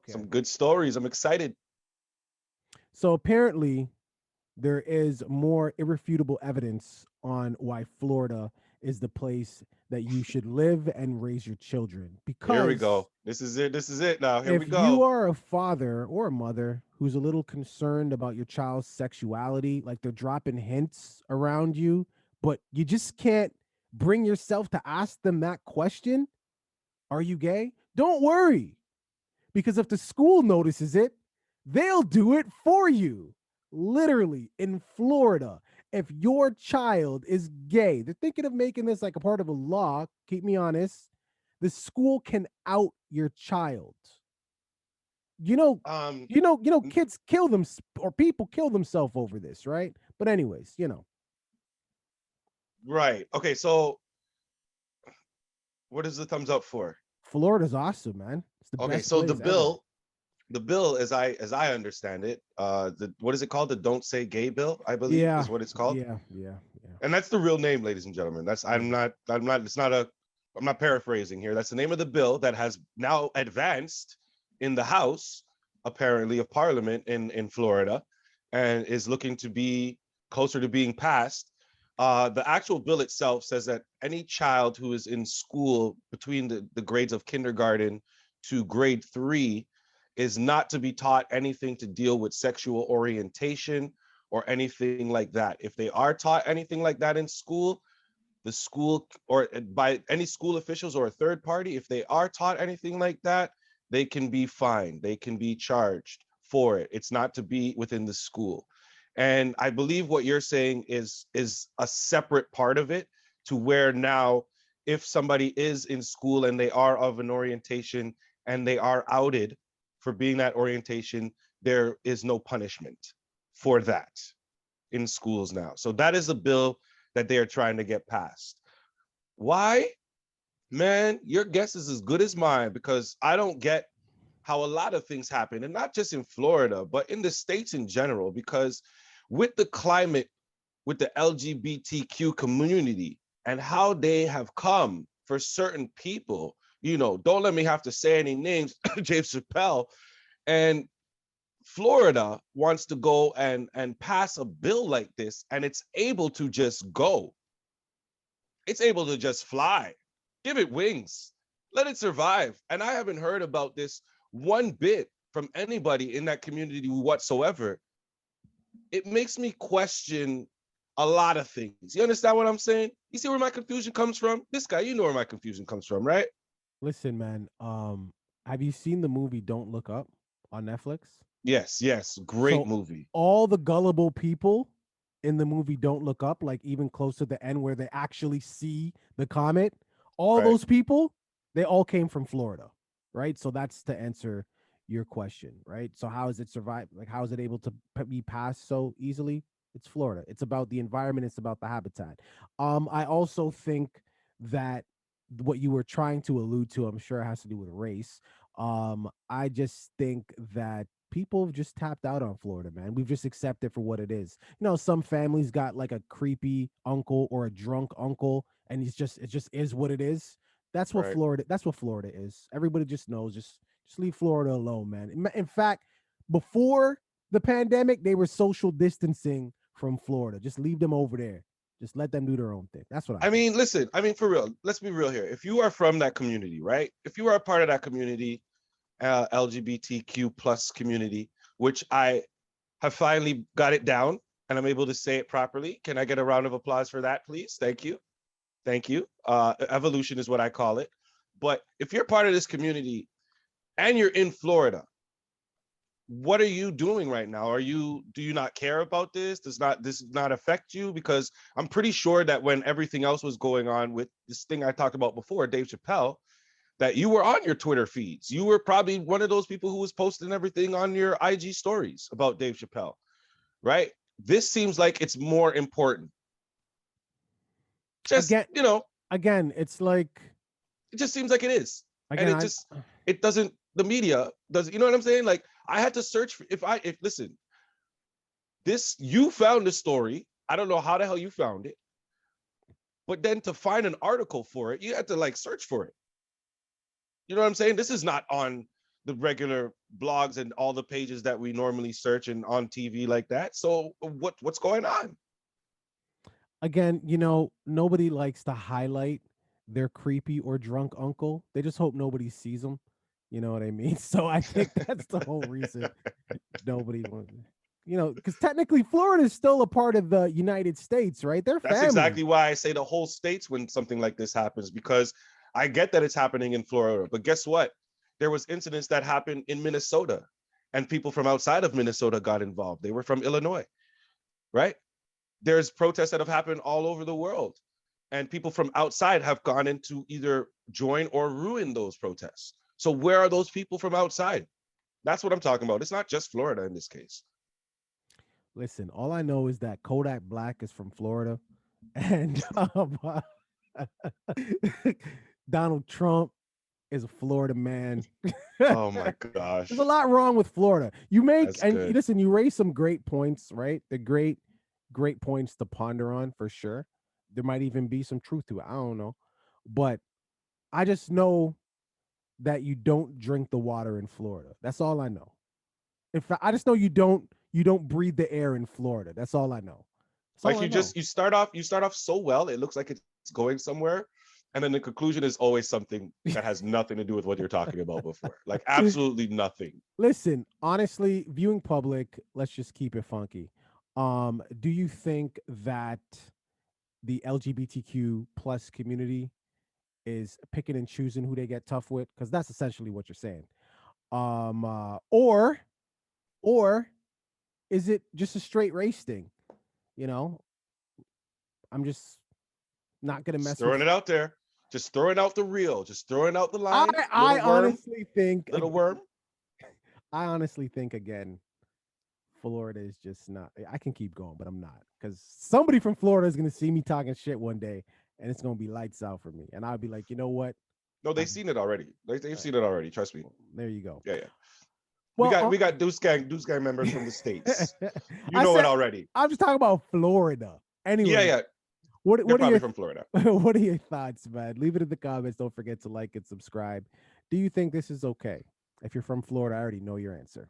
Some Okay. good stories. I'm excited. So apparently, there is more irrefutable evidence on why Florida is the place that you should live and raise your children. Here we Because go. This is it. This is it now. Here we if you go. are a father or a mother who's a little concerned about your child's sexuality, like they're dropping hints around you, but you just can't bring yourself to ask them that question, are you gay? Don't worry, because if the school notices it, they'll do it for you. Literally in Florida, if your child is gay, they're thinking of making this like a part of a law. Keep me honest. The school can out your child. You know, Um, kids kill them or people kill themselves over this, right? But anyways, right. Okay, so what is the thumbs up for? Florida's awesome, man. It's the Okay, best so place ever. the bill as I understand it, the what is it called? The Don't Say Gay bill, I believe, Yeah, is what it's called. yeah, yeah, yeah, And that's the real name, ladies and gentlemen. That's yeah. it's not a I'm not paraphrasing here. That's the name of the bill that has now advanced in the House, apparently, of Parliament in Florida, and is looking to be closer to being passed. The actual bill itself says that any child who is in school between the grades of kindergarten to grade 3 is not to be taught anything to deal with sexual orientation or anything like that. If they are taught anything like that in school, the school or by any school officials or a third party, if they are taught anything like that, they can be fined, they can be charged for it. It's not to be within the school. And I believe what you're saying is a separate part of it, to where now if somebody is in school and they are of an orientation and they are outed for being that orientation, there is no punishment for that in schools now. So that is a bill that they are trying to get passed. Why? Man, your guess is as good as mine, because I don't get how a lot of things happen, and not just in Florida, but in the States in general, because with the climate, with the LGBTQ community and how they have come for certain people, don't let me have to say any names, Dave Chappelle, and Florida wants to go and pass a bill like this, and it's able to just go. It's able to just fly. Give it wings. Let it survive. And I haven't heard about this one bit from anybody in that community whatsoever. It makes me question a lot of things. You understand what I'm saying? You see where my confusion comes from? This guy, you know where my confusion comes from, right? Listen, man. Have you seen the movie Don't Look Up on Netflix? Yes, yes. Great So movie. all the gullible people in the movie Don't Look Up, like even close to the end where they actually see the comet, all Right. those people, they all came from Florida, right? So that's to answer your question, right? So how is it survive? Like how is it able to be passed so easily? It's Florida. It's about the environment. It's about the habitat. I also think that what you were trying to allude to, I'm sure, it has to do with race. I just think that people have just tapped out on Florida, man. We've just accepted for what it is. Some families got like a creepy uncle or a drunk uncle, and it just is what it is. Right. That's what Florida is. Everybody just knows. Just leave Florida alone, man. In fact, before the pandemic, they were social distancing from Florida. Just leave them over there. Just let them do their own thing. That's what I I think. mean, listen, I mean, for real, let's be real here. If you are from that community, right? If you are a part of that community, LGBTQ plus community, which I have finally got it down and I'm able to say it properly. Can I get a round of applause for that, please? Thank you. Thank you. Evolution is what I call it. But if you're part of this community and you're in Florida, what are you doing right now? Do you not care about this? This not affect you? Because I'm pretty sure that when everything else was going on with this thing I talked about before, Dave Chappelle, that you were on your Twitter feeds. You were probably one of those people who was posting everything on your IG stories about Dave Chappelle, right? This seems like it's more important. Just, Again, it's like it just seems like it is. And again, it just, it doesn't, the media does, you know what I'm saying? Like I had to search for, if listen, you found the story. I don't know how the hell you found it, but then to find an article for it, you had to like search for it. You know what I'm saying? This is not on the regular blogs and all the pages that we normally search and on TV like that. So what's going on? Again, nobody likes to highlight their creepy or drunk uncle. They just hope nobody sees them. You know what I mean? So I think that's the whole reason nobody wants. Because technically Florida is still a part of the United States, right? They're That's family. exactly why I say the whole states when something like this happens, because I get that it's happening in Florida, but guess what? There was incidents that happened in Minnesota, and people from outside of Minnesota got involved. They were from Illinois, right? There's protests that have happened all over the world, and people from outside have gone in to either join or ruin those protests. So where are those people from outside? That's what I'm talking about. It's not just Florida in this case. Listen, all I know is that Kodak Black is from Florida, and Donald Trump is a Florida man. Oh my There's gosh. a lot wrong with Florida. You make That's and good. listen, you raise some great points, right? The great points to ponder on for sure. There might even be some truth to it. I don't know. But I just know that you don't drink the water in Florida. That's all I know. In fact, I just know you don't breathe the air in Florida. That's all I know. That's all Like I know. you start off so well, it looks like it's going somewhere, and then the conclusion is always something that has nothing to do with what you're talking about before. Like absolutely nothing. Listen, honestly, viewing public, let's just keep it funky. Do you think that the LGBTQ plus community is picking and choosing who they get tough with? Because that's essentially what you're saying. Or is it just a straight race thing? You know, I'm just not gonna Just mess throwing with. it out there. Just throwing out the real. Just throwing out the I line. I Little worm. honestly think Little worm. I honestly think again, Florida is just not. I can keep going, but I'm not, because somebody from Florida is gonna see me talking shit one day, and it's gonna be lights out for me, and I'll be like, you know what? No, they've I'm seen it already. They've all right. seen it already. Trust me. Well, there you go. Yeah, yeah. We Well, got we got Deuce Gang members from the states. You I know it said already. I'm just talking about Florida. Yeah, Anyway, yeah. what They're what are probably your from Florida. what are your thoughts, man? Leave it in the comments. Don't forget to like and subscribe. Do you think this is okay? If you're from Florida, I already know your answer.